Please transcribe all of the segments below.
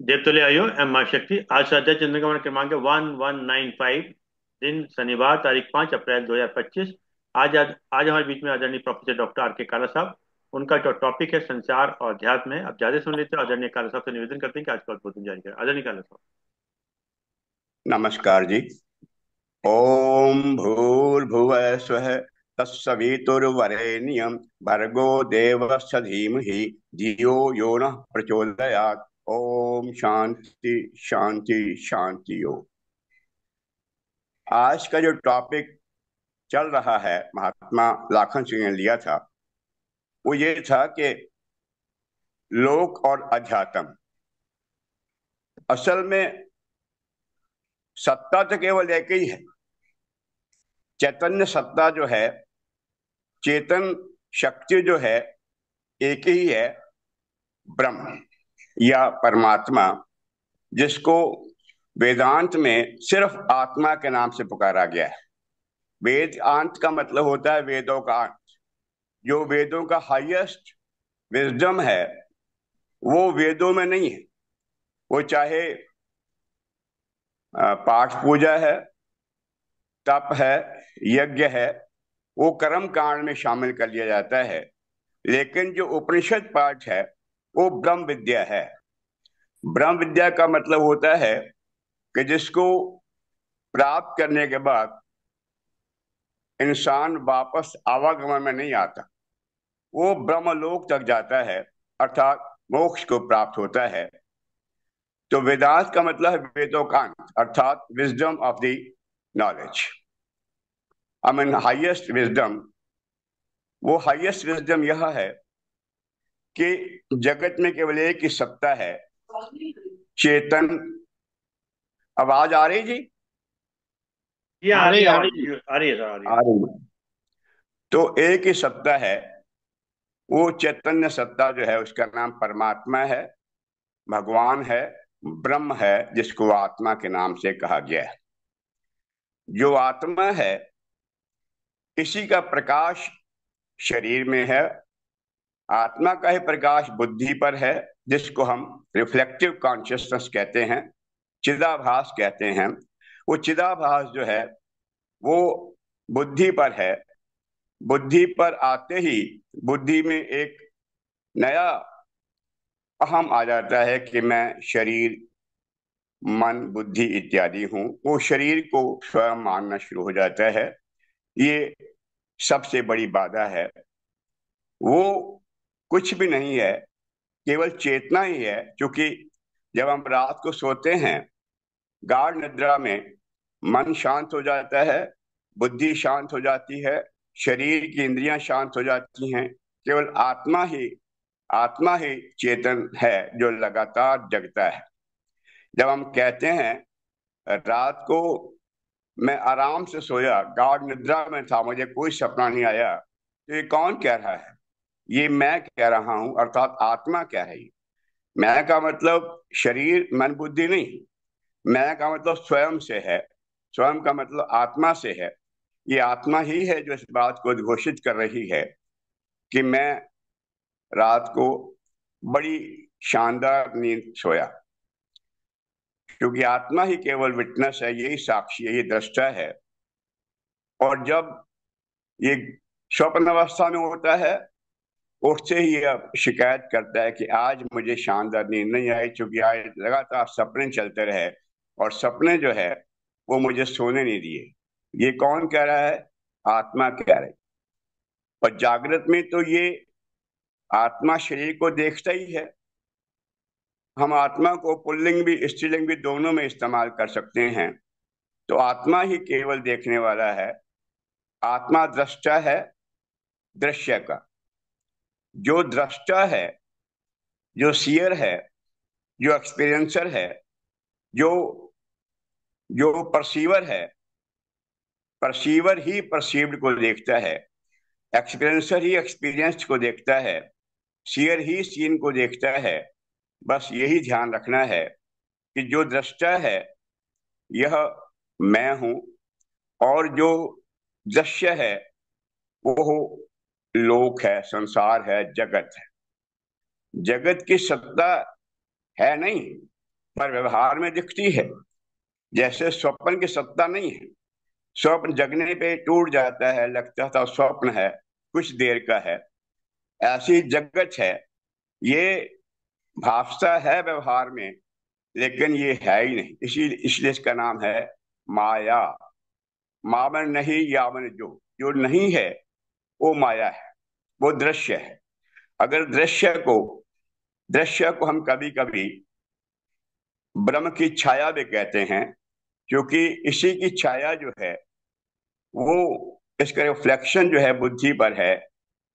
देवतुल्य आयु एम माँ शक्ति। आज श्रद्धा चंद्र का क्रमांक है 1195। दिन शनिवार, तारीख 5 अप्रैल 2025। आज हमारे बीच में आदरणीय प्रोफेसर डॉक्टर आर के काला साहब। उनका जो टॉपिक है संचार और अध्यात्म है। अब ज्यादा सुन लेते हैं। आदरणीय काला साहब से निवेदन करते हैं कि आज का अद्भुत जारी करें। आदरणीय काला साहब। नमस्कार जी। ओम भूर्भुवः स्वः तत्सवितुर्वरेण्यं भर्गो देवस्य धीमहि धियो यो नः प्रचोदयात्। ओम शांति शांति शांति। हो आज का जो टॉपिक चल रहा है, महात्मा लाखन सिंह ने लिया था, वो ये था कि लोक और अध्यात्म। असल में सत्ता तो केवल एक ही है। चैतन्य सत्ता जो है, चेतन शक्ति जो है, एक ही है, ब्रह्म या परमात्मा, जिसको वेदांत में सिर्फ आत्मा के नाम से पुकारा गया है। वेदांत का मतलब होता है वेदों का अंत। जो वेदों का हाईएस्ट विजडम है, वो वेदों में नहीं है। वो चाहे पाठ पूजा है, तप है, यज्ञ है, वो कर्म कांड में शामिल कर लिया जाता है। लेकिन जो उपनिषद पाठ है, वो ब्रह्म विद्या है। ब्रह्म विद्या का मतलब होता है कि जिसको प्राप्त करने के बाद इंसान वापस आवागमन में नहीं आता, वो ब्रह्मलोक तक जाता है, अर्थात मोक्ष को प्राप्त होता है। तो वेदांत का मतलब है वेदों का अंत, अर्थात wisdom of the knowledge. I mean highest wisdom. वो हाईएस्ट विजडम यह है कि जगत में केवल एक ही सत्ता है, चेतन। आवाज आ रही जी? ये आ आ रही रही है आ आवाज रही। जी, आ रही है सर, आ रही है। आ रही है। तो एक ही सत्ता है, वो चैतन्य सत्ता जो है, उसका नाम परमात्मा है, भगवान है, ब्रह्म है, जिसको आत्मा के नाम से कहा गया है। जो आत्मा है, इसी का प्रकाश शरीर में है। आत्मा का ही प्रकाश बुद्धि पर है, जिसको हम रिफ्लेक्टिव कॉन्शियसनेस कहते हैं, चिदाभास कहते हैं। वो चिदाभास जो है, वो बुद्धि पर है। बुद्धि पर आते ही बुद्धि में एक नया अहम आ जाता है कि मैं शरीर, मन, बुद्धि इत्यादि हूँ। वो शरीर को स्वयं मानना शुरू हो जाता है। ये सबसे बड़ी बाधा है। वो कुछ भी नहीं है, केवल चेतना ही है। क्योंकि जब हम रात को सोते हैं, गाढ़ निद्रा में मन शांत हो जाता है, बुद्धि शांत हो जाती है, शरीर की इंद्रियां शांत हो जाती हैं। केवल आत्मा ही चेतन है, जो लगातार जगता है। जब हम कहते हैं रात को मैं आराम से सोया, गाढ़ निद्रा में था, मुझे कोई सपना नहीं आया, तो ये कौन कह रहा है? ये मैं कह रहा हूं, अर्थात आत्मा क्या है ये? मैं का मतलब शरीर मन बुद्धि नहीं। मैं का मतलब स्वयं से है। स्वयं का मतलब आत्मा से है। ये आत्मा ही है जो इस बात को घोषित कर रही है कि मैं रात को बड़ी शानदार नींद सोया। क्योंकि आत्मा ही केवल विटनेस है, यही साक्षी है, ये दृष्टा है। और जब ये स्वप्न अवस्था में होता है, उठते ही ये शिकायत करता है कि आज मुझे शानदार नींद नहीं आई, क्योंकि आज लगातार सपने चलते रहे, और सपने जो है वो मुझे सोने नहीं दिए। ये कौन कह रहा है? आत्मा कह रही। और जागृत में तो ये आत्मा शरीर को देखता ही है। हम आत्मा को पुल्लिंग भी स्त्रीलिंग भी दोनों में इस्तेमाल कर सकते हैं। तो आत्मा ही केवल देखने वाला है। आत्मा दृष्टा है दृश्य का। जो दृष्टा है, जो सीयर है, जो एक्सपीरियंसर है, जो जो परसीवर है, परसीवर ही परसीव्ड को देखता है, एक्सपीरियंसर ही एक्सपीरियंस्ड को देखता है, सीयर ही सीन को देखता है। बस यही ध्यान रखना है कि जो दृष्टा है, यह मैं हूं। और जो दृश्य है, वो लोक है, संसार है, जगत है। जगत की सत्ता है नहीं, पर व्यवहार में दिखती है। जैसे स्वप्न की सत्ता नहीं है, स्वप्न जगने पे टूट जाता है, लगता था स्वप्न है, कुछ देर का है। ऐसी जगत है, ये भासता है व्यवहार में, लेकिन ये है ही नहीं। इसलिए इसका नाम है माया। मामन नहीं यामन, जो जो नहीं है वो माया है, वो दृश्य है। अगर दृश्य को हम कभी कभी ब्रह्म की छाया भी कहते हैं, क्योंकि इसी की छाया जो है वो, इसका रिफ्लेक्शन जो है बुद्धि पर है,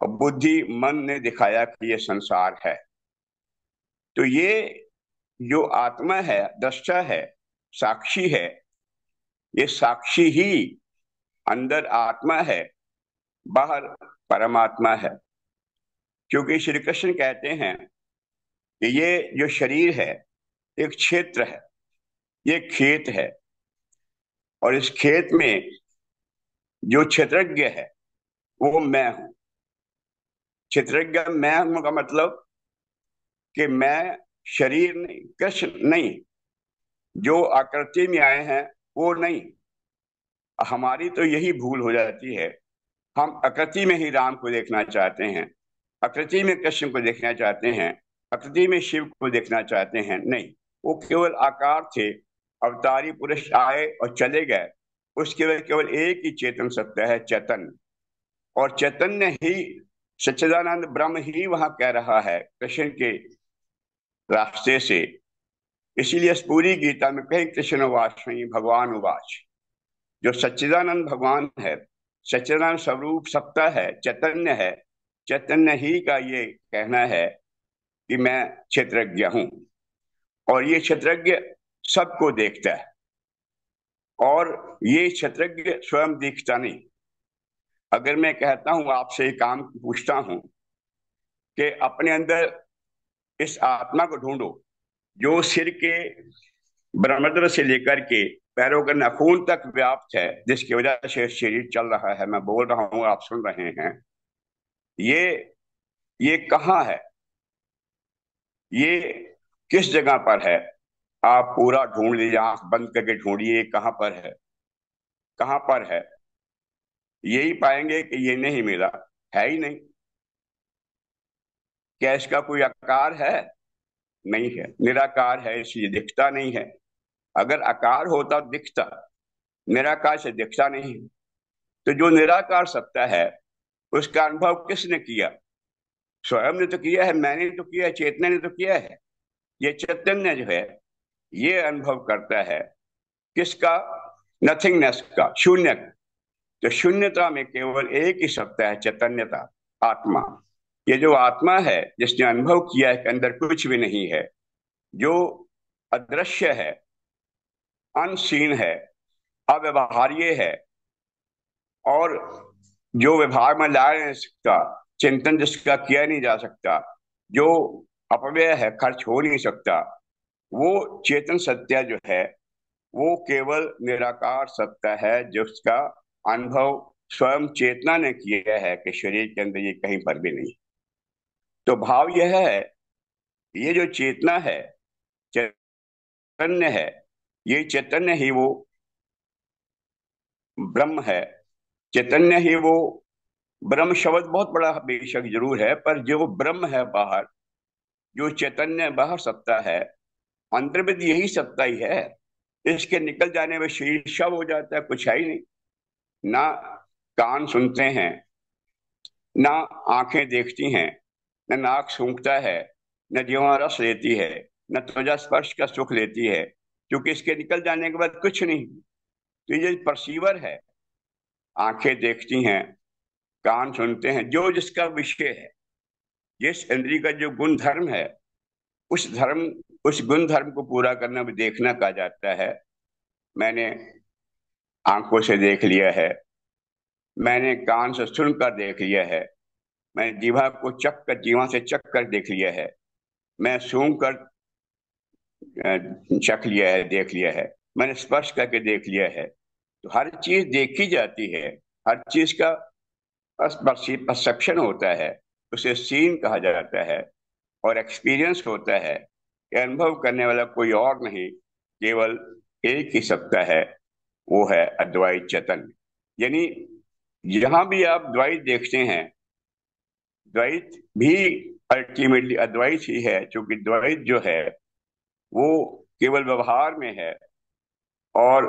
और बुद्धि मन ने दिखाया कि ये संसार है। तो ये जो आत्मा है, दृष्टा है, साक्षी है, ये साक्षी ही अंदर आत्मा है, बाहर परमात्मा है। क्योंकि श्री कृष्ण कहते हैं कि ये जो शरीर है एक क्षेत्र है, ये खेत है, और इस खेत में जो क्षेत्रज्ञ है वो मैं हूं। क्षेत्रज्ञ मैं हूं का मतलब कि मैं शरीर नहीं, कृष्ण नहीं, जो आकृति में आए हैं वो नहीं। हमारी तो यही भूल हो जाती है, हम आकृति में ही राम को देखना चाहते हैं, आकृति में कृष्ण को देखना चाहते हैं, आकृति में शिव को देखना चाहते हैं। नहीं, वो केवल आकार थे, अवतारी पुरुष आए और चले गए। उसके बाद केवल एक ही चेतन सत्य है, चैतन्य। और चैतन्य ही, सच्चिदानंद ब्रह्म ही वहां कह रहा है कृष्ण के रास्ते से। इसीलिए इस पूरी गीता में कहीं कृष्ण उवाच नहीं, भगवान उवाच। जो सच्चिदानंद भगवान है, सच्चिदानंद स्वरूप सत्ता है, चैतन्य है, चैतन्य ही का ये कहना है कि मैं क्षेत्रज्ञ हूं। और ये क्षेत्रज्ञ सबको देखता है, और ये क्षेत्रज्ञ स्वयं दिखता नहीं। अगर मैं कहता हूं, आपसे एक काम पूछता हूं कि अपने अंदर इस आत्मा को ढूंढो, जो सिर के ब्रह्मंड से लेकर के पैरों के नाखून तक व्याप्त है, जिसकी वजह से शरीर चल रहा है, मैं बोल रहा हूं, आप सुन रहे हैं। ये ये कहाँ है, ये किस जगह पर है? आप पूरा ढूंढ लीजिए, आंख बंद करके ढूंढिए कहाँ पर है, कहाँ पर है। यही पाएंगे कि ये नहीं मिला, है ही नहीं। क्या इसका कोई आकार है? नहीं है, निराकार है, इसलिए दिखता नहीं है। अगर आकार होता दिखता, निराकार से दिखता नहीं। तो जो निराकार सत्ता है उसका अनुभव किसने किया? स्वयं ने तो किया है, मैंने तो किया है, चेतना ने तो किया है। ये चैतन्य जो है ये अनुभव करता है किसका? नथिंगनेस का, शून्य का। तो शून्यता में केवल एक ही सत्ता है, चैतन्यता, आत्मा। ये जो आत्मा है जिसने अनुभव किया है कि अंदर कुछ भी नहीं है, जो अदृश्य है, अनसीन है, अव्यवहार्य है, और जो व्यवहार में लाया नहीं सकता, चिंतन जिसका किया नहीं जा सकता, जो अपव्यय है, खर्च हो नहीं सकता, वो चेतन सत्य जो है वो केवल निराकार सत्य है, जिसका अनुभव स्वयं चेतना ने किया है कि शरीर के अंदर ये कहीं पर भी नहीं। तो भाव यह है, ये जो चेतना है, चैतन्य है, ये चैतन्य ही वो ब्रह्म है। चैतन्य ही वो ब्रह्म। शब्द बहुत बड़ा बेशक जरूर है, पर जो ब्रह्म है बाहर, जो चैतन्य बाहर सत्ता है, अंदर में यही सत्ता ही है। इसके निकल जाने में शरीर शव हो जाता है, कुछ है ही नहीं। ना कान सुनते हैं, ना आंखें देखती हैं, न नाक सूंघता है, न जीवा रस लेती है, न त्वचा स्पर्श का सुख लेती है, क्योंकि इसके निकल जाने के बाद कुछ नहीं। तो ये परसीवर है, आंखें देखती हैं, कान सुनते हैं, जो जिसका विषय है, जिस इंद्रिय का जो गुण धर्म है, उस धर्म, उस गुण धर्म को पूरा करना भी देखना कहा जाता है। मैंने आंखों से देख लिया है, मैंने कान से सुनकर देख लिया है, मैंने जीवा को चख कर, जीवा से चख कर देख लिया है, मैं सूंघ कर चख लिया है, देख लिया है, मैंने स्पर्श करके देख लिया है। तो हर चीज देखी जाती है, हर चीज का परसेप्शन होता है, उसे सीन कहा जाता है, और एक्सपीरियंस होता है। ये अनुभव करने वाला कोई और नहीं, केवल एक ही सत्ता है, वो है अद्वैत चैतन्य। यानी जहां भी आप द्वैत देखते हैं, द्वैत भी अल्टीमेटली अद्वैत ही है, क्योंकि द्वैत जो है वो केवल व्यवहार में है, और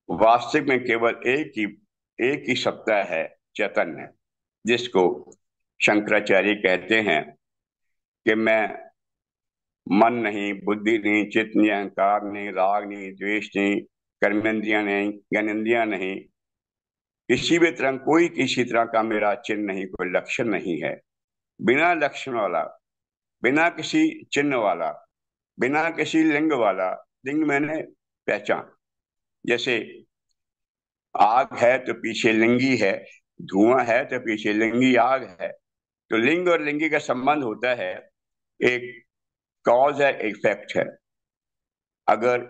वास्तविक में केवल एक ही सत्ता है, चैतन्य, जिसको शंकराचार्य कहते हैं कि मैं मन नहीं, बुद्धि नहीं, चित्त नहीं, अहंकार नहीं, राग नहीं, द्वेष नहीं, कर्मेंद्रियां नहीं, ज्ञानेंद्रियां नहीं, किसी भी तरह कोई किसी तरह का मेरा चिन्ह नहीं, कोई लक्षण नहीं है। बिना लक्षण वाला, बिना किसी चिन्ह वाला, बिना किसी लिंग वाला। लिंग मैंने पहचान, जैसे आग है तो पीछे लिंगी है, धुआं है तो पीछे लिंगी आग है। तो लिंग और लिंगी का संबंध होता है, एक कॉज है, इफेक्ट है। अगर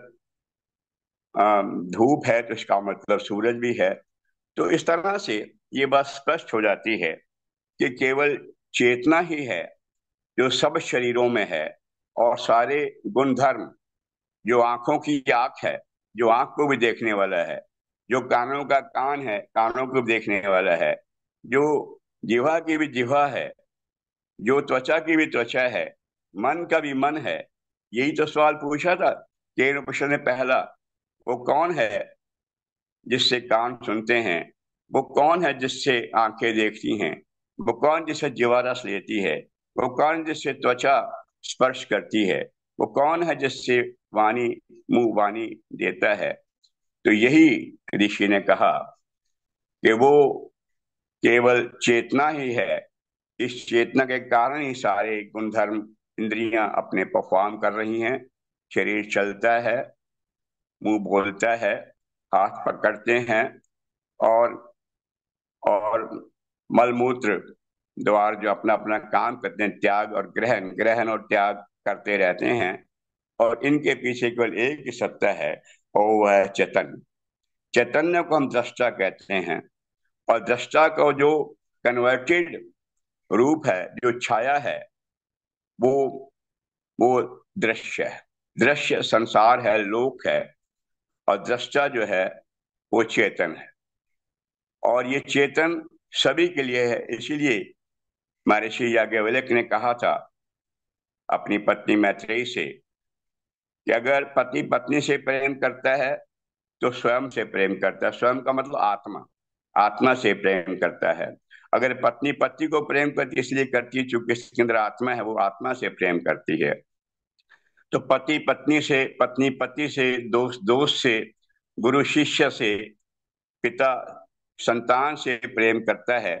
धूप है तो इसका मतलब सूरज भी है। तो इस तरह से ये बात स्पष्ट हो जाती है कि केवल चेतना ही है जो सब शरीरों में है, और सारे गुण धर्म, जो आंखों की आंख है, जो आंख को भी देखने वाला है, जो कानों का कान है, कानों को भी देखने वाला है, जो जिह्वा की भी जिह्वा है, जो त्वचा की भी त्वचा है, मन का भी मन है। यही तो सवाल पूछा था केन ने पहला, वो कौन है जिससे कान सुनते हैं, वो कौन है जिससे आंखें देखती हैं, वो कौन जिससे जीवा रस लेती है, वो कौन जिससे त्वचा स्पर्श करती है, वो कौन है जिससे वाणी मुंह वाणी देता है। तो यही ऋषि ने कहा कि वो केवल चेतना ही है। इस चेतना के कारण ही सारे गुणधर्म, इंद्रियां अपने परफॉर्म कर रही हैं। शरीर चलता है, मुंह बोलता है, हाथ पकड़ते हैं, और और मलमूत्र द्वार जो अपना अपना काम करते हैं, त्याग और ग्रहण, ग्रहण और त्याग करते रहते हैं। और इनके पीछे केवल एक ही सत्ता है, और वह है चैतन्य। चैतन्य को हम दृष्टा कहते हैं, और दृष्टा का जो कन्वर्टेड रूप है, जो छाया है, वो वो दृश्य है। दृश्य संसार है, लोक है, और दृष्टा जो है वो चेतन है। और ये चेतन सभी के लिए है। इसीलिए महर्षि याज्ञवल्क्य ने कहा था अपनी पत्नी मैत्रेयी से कि अगर पति पत्नी से प्रेम करता है तो स्वयं से प्रेम करता है। स्वयं का मतलब आत्मा, आत्मा से प्रेम करता है। अगर पत्नी पति को प्रेम करती इसलिए करती है चूंकि इसके अंदर आत्मा है, वो आत्मा से प्रेम करती है। तो पति पत्नी से, पत्नी पति से, दोस्त दोस्त से, गुरु शिष्य से, पिता संतान से प्रेम करता है,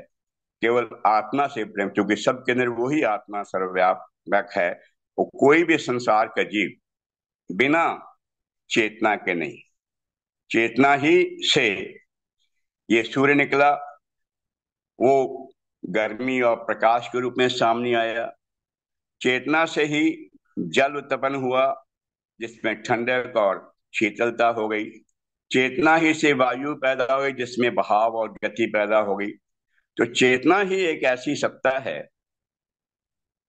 केवल आत्मा से प्रेम, क्योंकि सबके अंदर वही आत्मा सर्वव्यापक है। वो कोई भी संसार का जीव बिना चेतना के नहीं। चेतना ही से ये सूर्य निकला, वो गर्मी और प्रकाश के रूप में सामने आया। चेतना से ही जल उत्पन्न हुआ, जिसमें ठंडक और शीतलता हो गई। चेतना ही से वायु पैदा हुई, जिसमें बहाव और गति पैदा हो गई। तो चेतना ही एक ऐसी सत्ता है,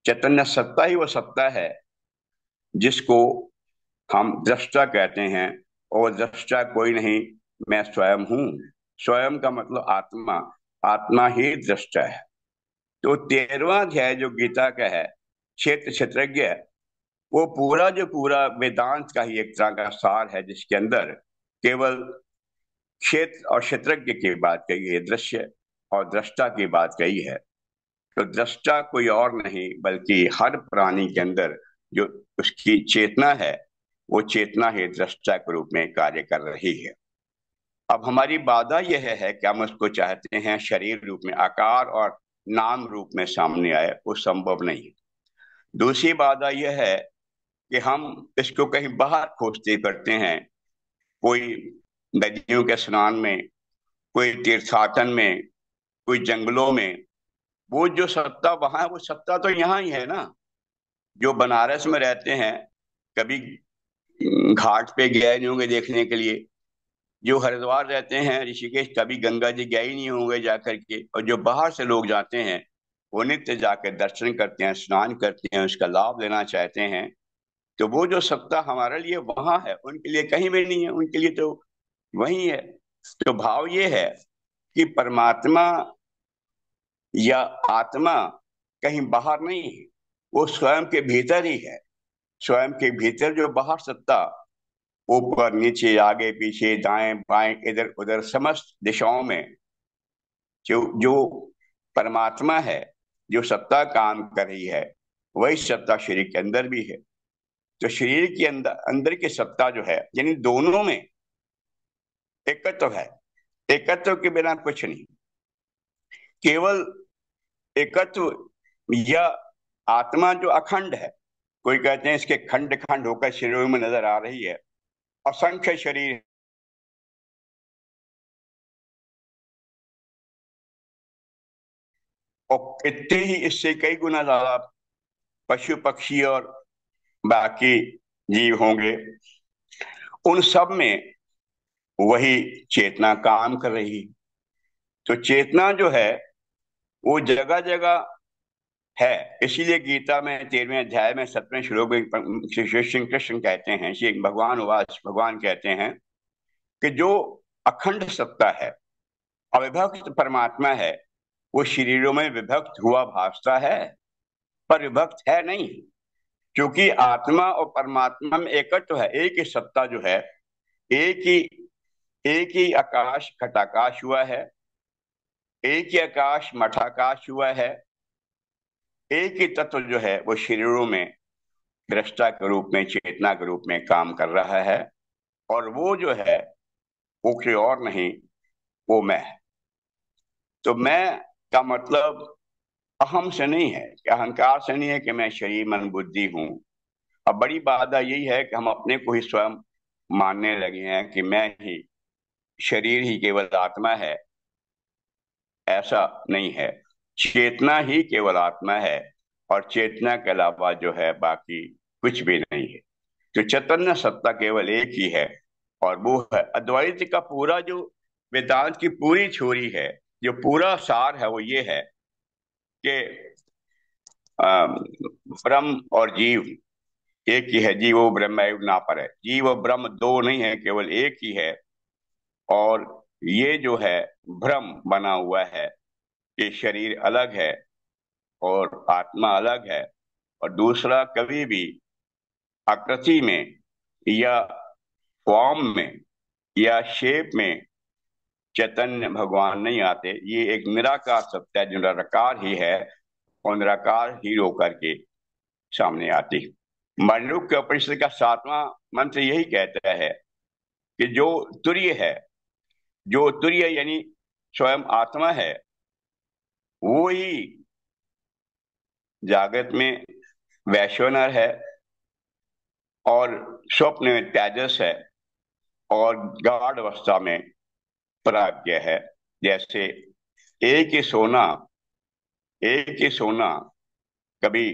चैतन्य सत्ता ही वो सत्ता है जिसको हम दृष्टा कहते हैं। और दृष्टा कोई नहीं, मैं स्वयं हूँ। स्वयं का मतलब आत्मा, आत्मा ही दृष्टा है। तो 13वां अध्याय जो गीता का है, क्षेत्र क्षेत्रज्ञ, वो पूरा जो पूरा वेदांत का ही एक तरह का सार है, जिसके अंदर केवल क्षेत्र और क्षेत्रज्ञ की बात कही है, दृश्य और दृष्टा की बात कही है। तो दृष्टा कोई और नहीं बल्कि हर प्राणी के अंदर जो उसकी चेतना है, वो चेतना ही दृष्टा के रूप में कार्य कर रही है। अब हमारी बाधा यह है कि हम उसको चाहते हैं शरीर रूप में, आकार और नाम रूप में सामने आए, वो संभव नहीं। दूसरी बाधा यह है कि हम इसको कहीं बाहर खोजते करते हैं, कोई नदियों के स्नान में, कोई तीर्थाटन में, कोई जंगलों में। वो जो सत्ता वहां है, वो सत्ता तो यहाँ ही है ना। जो बनारस में रहते हैं, कभी घाट पे गए नहीं होंगे देखने के लिए। जो हरिद्वार रहते हैं, ऋषिकेश, कभी गंगा जी गए ही नहीं होंगे जाकर के। और जो बाहर से लोग जाते हैं, वो नित्य जाकर दर्शन करते हैं, स्नान करते हैं, उसका लाभ लेना चाहते हैं। तो वो जो सत्ता हमारे लिए वहां है, उनके लिए कहीं भी नहीं है, उनके लिए तो वही है। तो भाव ये है कि परमात्मा या आत्मा कहीं बाहर नहीं है, वो स्वयं के भीतर ही है। स्वयं के भीतर जो बाहर सत्ता, ऊपर नीचे आगे पीछे दाएं बाएं इधर उधर समस्त दिशाओं में जो जो परमात्मा है, जो सत्ता काम कर रही है, वही सत्ता शरीर के अंदर भी है। तो शरीर के अंदर अंदर की सत्ता जो है, यानी दोनों में एकत्व है। एकत्व के बिना कुछ नहीं, केवल एकत्व। या आत्मा जो अखंड है, कोई कहते हैं इसके खंड खंड होकर शरीरों में नजर आ रही है, असंख्य शरीर, और इतने ही इससे कई गुना ज्यादा पशु पक्षी और बाकी जीव होंगे। उन सब में वही चेतना काम कर रही। तो चेतना जो है वो जगह जगह है। इसीलिए गीता में 13वें अध्याय में 7वें श्लोक में श्री कृष्ण कहते हैं, श्री भगवान वास भगवान कहते हैं कि जो अखंड सत्ता है, अविभक्त परमात्मा है, वो शरीरों में विभक्त हुआ भासता है, पर विभक्त है नहीं। क्योंकि आत्मा और परमात्मा में एकत्व है, एक ही सत्ता जो है, एक ही एक ही आकाश घटाकाश हुआ है, एक ही आकाश मठाकाश हुआ है। एक ही तत्व जो है वो शरीरों में दृष्टा के रूप में, चेतना के रूप में काम कर रहा है। और वो जो है वो कोई और नहीं, वो मैं है। तो मैं का मतलब अहम से नहीं है, कि अहंकार से नहीं है कि मैं शरीर मन बुद्धि हूं। अब बड़ी बात यही है कि हम अपने को ही स्वयं मानने लगे हैं कि मैं ही, शरीर ही केवल आत्मा है। ऐसा नहीं है, चेतना ही केवल आत्मा है, और चेतना के अलावा जो है बाकी कुछ भी नहीं है। तो चैतन्य सत्ता केवल एक ही है, और वो है अद्वैत का पूरा जो वेदांत की पूरी छोरी है, जो पूरा सार है, वो ये है कि ब्रह्म और जीव एक ही है। जीव वो ब्रह्म ना पर है, जीव और ब्रह्म दो नहीं है, केवल एक ही है। और ये जो है भ्रम बना हुआ है कि शरीर अलग है और आत्मा अलग है। और दूसरा, कभी भी आकृति में या फॉर्म में या शेप में चैतन्य भगवान नहीं आते। ये एक निराकार सत्य है, जो निराकार ही है, और निराकार ही होकर के सामने आती। मांडूक्य उपनिषद का 7वां मंत्र यही कहता है कि जो तुर्य है, जो तुर्य यानी स्वयं आत्मा है, वो ही जागृत में वैश्वनर है, और स्वप्न में तेजस है, और गाढ़ अवस्था में प्राज्ञ है। जैसे एक ही सोना, एक ही सोना कभी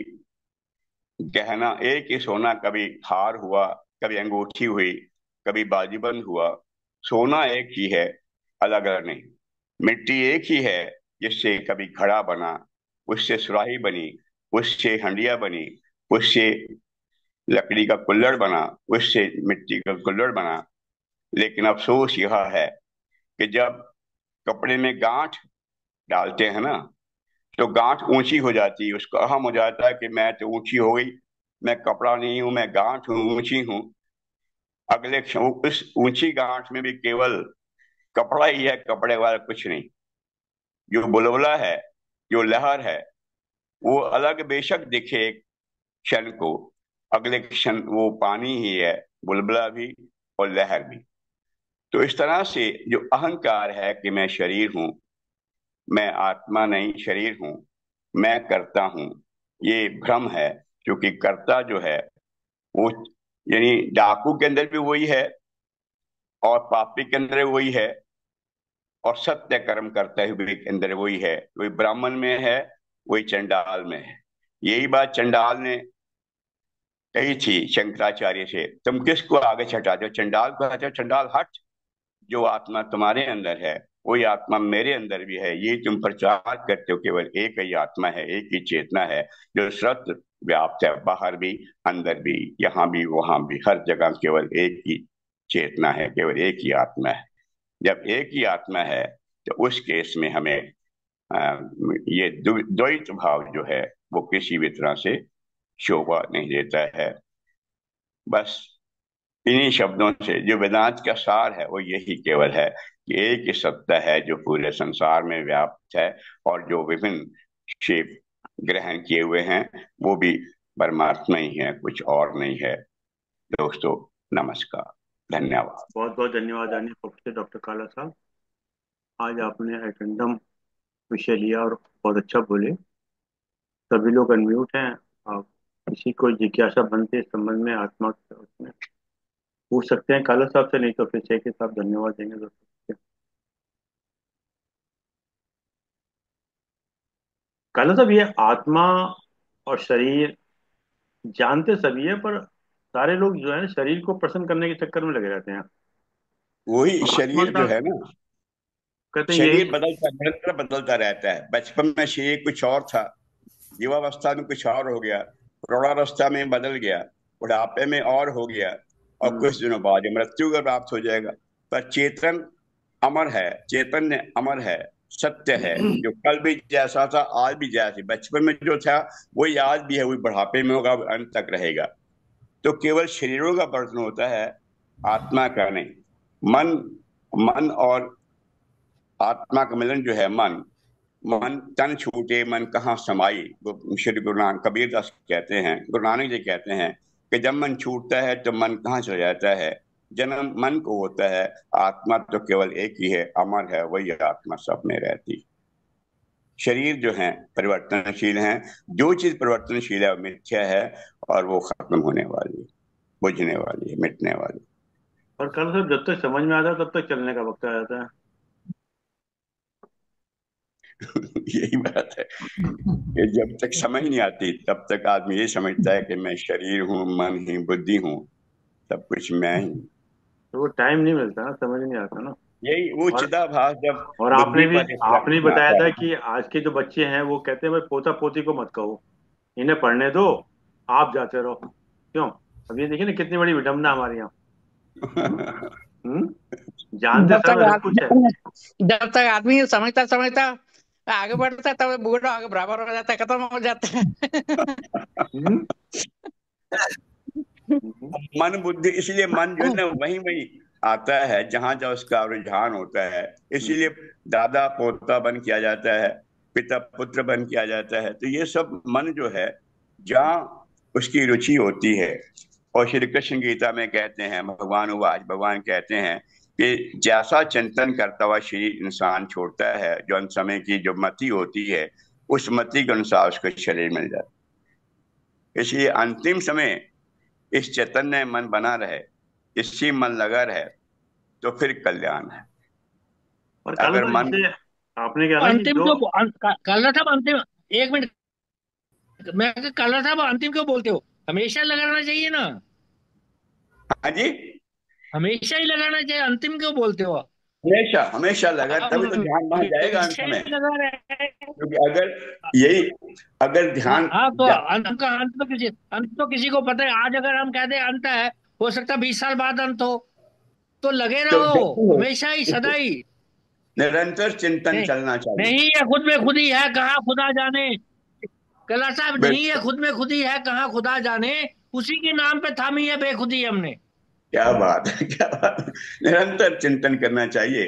गहना, एक ही सोना कभी हार हुआ, कभी अंगूठी हुई, कभी बाजीबंद हुआ। सोना एक ही है, अलग अलग नहीं। मिट्टी एक ही है, जिससे कभी घड़ा बना, उससे सुराही बनी, उससे हंडिया बनी, उससे लकड़ी का कुल्हड़ बना, उससे मिट्टी का कुल्हड़ बना। लेकिन अफसोस यह है कि जब कपड़े में गांठ डालते हैं ना, तो गांठ ऊंची हो जाती है, उसको अहम हो जाता है कि मैं तो ऊंची हो गई, मैं कपड़ा नहीं हूं, मैं गांठ हूं, ऊंची हूं। अगले क्षण उस ऊंची गांठ में भी केवल कपड़ा ही है, कपड़े वाला कुछ नहीं। जो बुलबुला है, जो लहर है, वो अलग बेशक दिखे एक क्षण को, अगले क्षण वो पानी ही है, बुलबुला भी और लहर भी। तो इस तरह से जो अहंकार है कि मैं शरीर हूं, मैं आत्मा नहीं शरीर हूं, मैं करता हूं, ये भ्रम है। क्योंकि कर्ता जो है वो, यानी डाकू के अंदर भी वही है, और पापी के अंदर भी वही है, और सत्य कर्म करते हुए के अंदर वही है। वही ब्राह्मण में है, वही चंडाल में है। यही बात चंडाल ने कही थी शंकराचार्य से, तुम किसको आगे छटाते हो? चंडाल को कहते हो, चंडाल हट, जो आत्मा तुम्हारे अंदर है वही आत्मा मेरे अंदर भी है। ये तुम प्रचार करते हो, केवल एक ही आत्मा है, एक ही चेतना है, जो सत्य व्याप्त है, बाहर भी अंदर भी, यहाँ भी वहां भी, हर जगह केवल एक ही चेतना है, केवल एक ही आत्मा है। जब एक ही आत्मा है तो उस केस में हमें ये द्वैत भाव जो है वो किसी भी तरह से शोभा नहीं देता है। बस इन्हीं शब्दों से जो वेदांत का सार है वो यही केवल है कि एक ही सत्ता है जो पूरे संसार में व्याप्त है, और जो विभिन्न शेप ग्रहण किए हुए हैं वो भी परमात्मा ही है, कुछ और नहीं है। दोस्तों, नमस्कार, धन्यवाद। बहुत बहुत धन्यवाद आदरणीय प्रोफेसर डॉक्टर काला साहब। आज आपने एटेंडम विषय लिया और बहुत अच्छा बोले। सभी लोग अनम्यूट हैं। आप किसी को जिज्ञासा बनते इस संबंध में आत्मा उसमें पूछ सकते हैं काला साहब से, नहीं तो फिर शेख साहब धन्यवाद देंगे दोस्तों। काला साहब, ये आत्मा और शरीर जानते सभी है, पर सारे लोग जो है शरीर को प्रसन्न करने के चक्कर में लगे रहते हैं। वही आत्मा शरीर जो का है ना, कहते हैं यही। शरीर बदलता, निरंतर बदलता रहता है। बचपन में शरीर कुछ और था, युवावस्था में कुछ और हो गया, प्रौढ़ावस्था में बदल गया, बुढ़ापे में और हो गया, और हम्म, कुछ दिनों बाद मृत्यु का प्राप्त हो जाएगा। पर चेतन अमर है, चैतन्य अमर है, सत्य है, जो कल भी जैसा था आज भी जैसे बचपन में जो था वही आज भी है, वही बुढ़ापे में होगा, अंत तक रहेगा। तो केवल शरीरों का बर्तन होता है, आत्मा का नहीं। मन मन और आत्मा का मिलन जो है मन, मन तन छूटे मन कहाँ समाई, श्री गुरु नानक कबीरदास कहते हैं, गुरु नानक जी कहते हैं कि जब मन छूटता है तो मन कहाँ चला जाता है। जन्म मन को होता है, आत्मा तो केवल एक ही है, अमर है, वही आत्मा सब में रहती। शरीर जो है परिवर्तनशील है, जो चीज परिवर्तनशील है वो मिथ्या है, और वो खत्म होने वाली है, बुझने वाली है, मिटने वाली और काला साहब, जब तक समझ में आता है तब तक चलने का वक्त आ जाता है। है। यही बात है कि जब तक समझ नहीं आती तब तक आदमी ये समझता है कि मैं शरीर हूँ, मन ही बुद्धि हूँ, सब कुछ मैं ही। तो वो टाइम नहीं मिलता ना, समझ नहीं आता ना। यही वो और चिदाभास जब और बुद्धि पर आपने भी रिफ्लेक्शन बताया आता था है। कि आज के जो बच्चे हैं वो कहते हैं भाई पोता पोती को मत कहो, इन्हें पढ़ने दो, आप जाते रहो। क्यों? अब ये देखिए ना कितनी बड़ी विडंबना हमारे यहाँ। हम्म। जानते जब तक समय सब कुछ है। जब तक आदमी समझता समझता आगे बढ़ता है, तब बूढ़ा आगे बराबर हो जाता है, खत्म हो जाता है। हम्म। हम्म। मन बुद्धि, इसलिए मन जो है ना वही वही आता है जहां जहां उसका रुझान होता है। इसीलिए दादा पोता बन किया जाता है, पिता पुत्र बन किया जाता है। तो ये सब मन जो है जहाँ उसकी रुचि होती है। और श्री कृष्ण गीता में कहते हैं, भगवान उवाच, भगवान कहते हैं कि जैसा चिंतन करता हुआ शरीर इंसान छोड़ता है, जो अंत समय की जो मति होती है उस मति के अनुसार उसको शरीर मिल जाता है। इसलिए अंतिम समय इस चैतन्य मन बना रहे, इसी मन लगा रहे, तो फिर कल्याण है। और काला अगर साहब, मन जैसे आपने कहा ना कि अंतिम जो क्यों काला साहब अंतिम, एक मिनट, मैं काला साहब अंतिम क्यों बोलते हो? हमेशा लगाना चाहिए ना, हाँ जी, हमेशा ही लगाना चाहिए, अंतिम क्यों बोलते हो? हमेशा हमेशा लगा, हम तभी तो ध्यान वहां जाएगा अंत हमेशा ही में। लगा रहे हैं। क्योंकि अगर यही, अगर ध्यान हाँ तो अंत तो किसी को पता है। आज अगर हम कह दें अंत है, हो सकता है 20 साल बाद अंत हो। तो लगे तो रहो जल्दी हो, हमेशा ही, सदा ही। निरंतर चिंतन नहीं, चलना चाहिए। नहीं है खुद में खुद ही है, कहाँ खुदा जाने। कला साहब, नहीं है बिल्कुल, खुद में खुद ही है, कहाँ खुदा जाने। उसी के नाम पे थामी है बेखुदी हमने। क्या बात है, क्या बात है। निरंतर चिंतन करना चाहिए,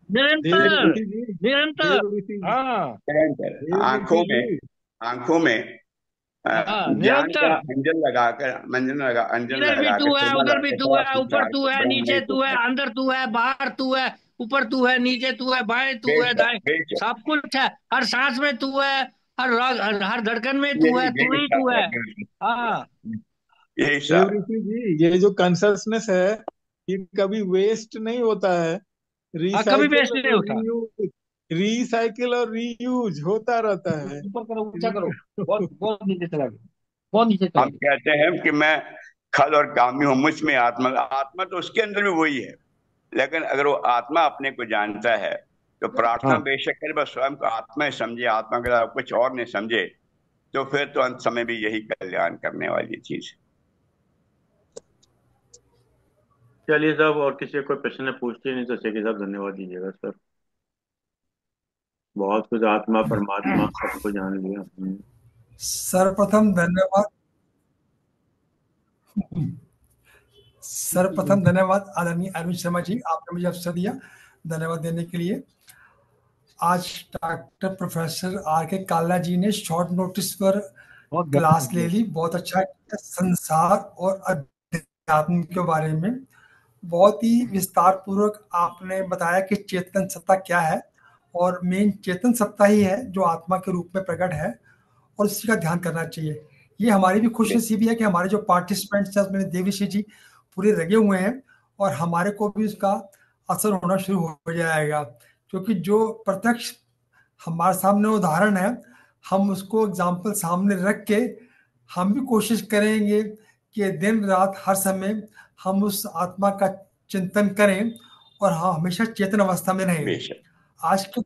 निरंतर, देव ऋषि जी, निरंतर। देव ऋषि जी, हाँ निरंतर देव आंखों ऋषि में, जी। आंखों में हाँ, ज्ञान का निरंतर। अंजन लगाकर, अंजन इधर भी लगाकर, तू है, चूना उधर भी लगाकर तू बड़ा है, ऊपर प्रचार तू है, बड़ा नीचे नहीं तू है, होता। अंदर तू है, बाहर तू है, ऊपर तू है, नीचे तू है, बाएं तू है, बेशक दाएं। बेशक, सब कुछ है। हर सांस में तू है, हर धड़कन में तू यही है, तू यही ही तू सब है, है। हाँ, यही देव सब। ऋषि जी, ये जो कॉन्शसनेस है ये कभी वेस्ट नहीं होता है। हाँ, कभी रिसाइकिल वेस्ट नहीं और होता। रीयूज, रिसाइकिल और रीयूज होता रहता है। ऊपर करो, ऊंचा करो। बहुत बहुत नीचे चला गया, बहुत नीचे चला हम गया। कहते हैं कि मैं खल और कामी हूं, मुझ में आत्मा, आत्मा तो उसके अंदर भी वही है। लेकिन अगर वो आत्मा अपने को जानता है तो प्रार्थना हाँ बेशक करे, बस स्वयं को आत्मा ही समझे, आत्मा के अलावा कुछ और नहीं समझे, तो फिर तो अंत समय भी यही कल्याण करने वाली चीज है। चलिए साहब, और किसी को कोई प्रश्न पूछते नहीं तो शेखी साहब धन्यवाद दीजिएगा सर। बहुत कुछ आत्मा परमात्मा सबको जान लिया। सर्वप्रथम धन्यवाद। सर्वप्रथम धन्यवाद आदरणीय अरविंद शर्मा जी, आपने मुझे अवसर दिया धन्यवाद देने के लिए। आज डॉक्टर प्रोफेसर आर के काला जी ने शॉर्ट नोटिस पर क्लास ले ली, बहुत अच्छा है। संसार और अध्यात्म के बारे में बहुत ही विस्तार पूर्वक आपने बताया कि चेतन सत्ता क्या है, और मेन चेतन सत्ता ही है जो आत्मा के रूप में प्रकट है, और इसी का ध्यान करना चाहिए। ये हमारी भी खुश नसीबी है कि हमारे जो पार्टिसिपेंट्स हैं उसमें देवऋषि जी पूरे लगे हुए हैं, और हमारे को भी उसका असर होना शुरू हो जाएगा, क्योंकि जो प्रत्यक्ष हमारे सामने उदाहरण है, हम उसको एग्जाम्पल सामने रख के हम भी कोशिश करेंगे कि दिन रात हर समय हम उस आत्मा का चिंतन करें और हाँ हमेशा चेतन अवस्था में रहें। आज के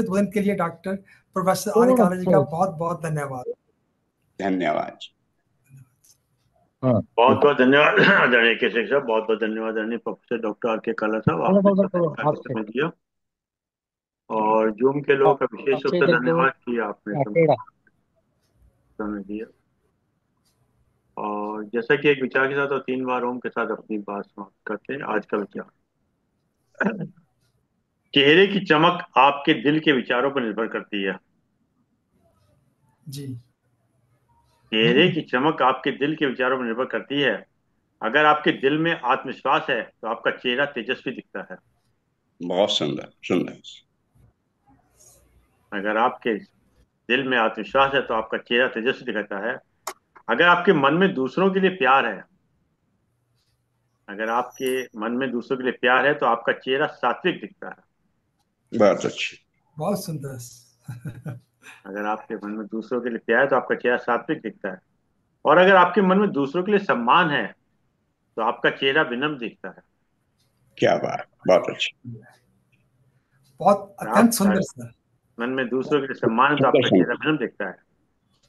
उद्बोधन के लिए डॉक्टर प्रोफेसर आर काला जी का बहुत बहुत धन्यवाद। धन्यवाद। बहुत बहुत धन्यवाद आदरणीय केशव साहब, बहुत बहुत धन्यवाद आदरणीय प्रोफेसर डॉक्टर आर के काला साहब, आपने समय दिया। और जूम के लोगों का विशेष रूप से धन्यवाद कि आपने समय दिया। और जैसा कि एक विचार के साथ और 3 बार ओम के साथ अपनी बात समाप्त करते हैं। आज का विचार, चेहरे की चमक आपके दिल के विचारों पर निर्भर करती है। जी। चेहरे की चमक आपके दिल के विचारों पर निर्भर करती है। अगर आपके दिल में आत्मविश्वास है तो आपका चेहरा तेजस्वी दिखता है। बहुत सुंदर सुंदर। अगर आपके दिल में आत्मविश्वास है तो आपका चेहरा तेजस्वी दिखता है। अगर आपके मन में दूसरों के लिए प्यार है, अगर आपके मन में दूसरों के लिए प्यार है तो आपका चेहरा सात्विक दिखता है। बहुत अच्छी, बहुत सुंदर। अगर आपके मन में दूसरों के लिए प्यार है तो आपका चेहरा सात्विक दिखता है। और अगर आपके मन में दूसरों के लिए सम्मान है तो आपका चेहरा विनम्र दिखता है। क्या बात, बहुत अच्छी, बहुत अत्यंत सुंदर सर। मन में दूसरों के लिए सम्मान है तो आपका चेहरा विनम्र दिखता है।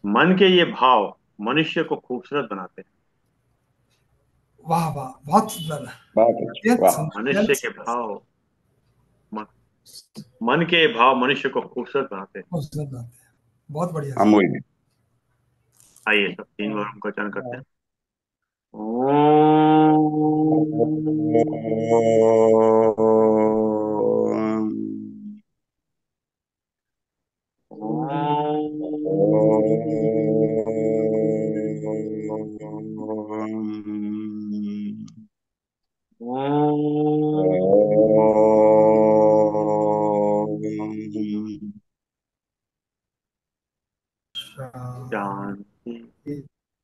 मन के ये भाव मनुष्य को खूबसूरत बनाते हैं। वाह वाह, बहुत सुंदर। मनुष्य के भाव, मन के भाव मनुष्य को खूबसूरत बनाते हैं। बहुत बढ़िया। आइए सब 3 बार हमको उच्चारण करते हैं।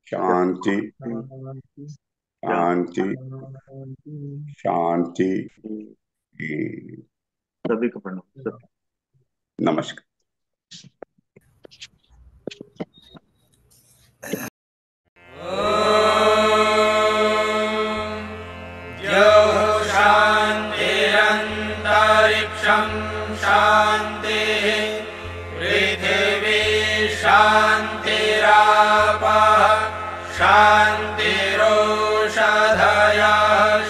शांति शांति शांति। सभी को प्रणाम। नमस्कार। शान्तिरन्तरिक्षं शान्तिः पृथिवी शान्तिरापः शान्तिरोषधयः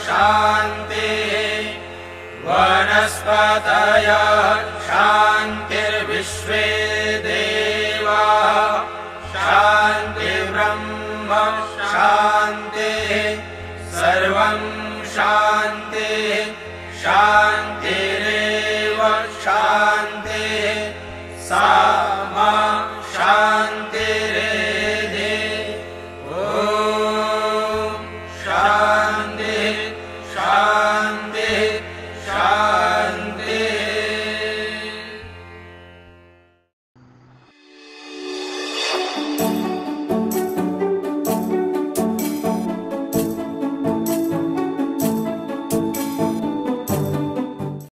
शान्तिः वनस्पतयः शान्तिर्विश्वे देवाः शान्तिर्ब्रह्म शान्तिः सर्वं शान्तिः शान्तिरेव शान्तिः सा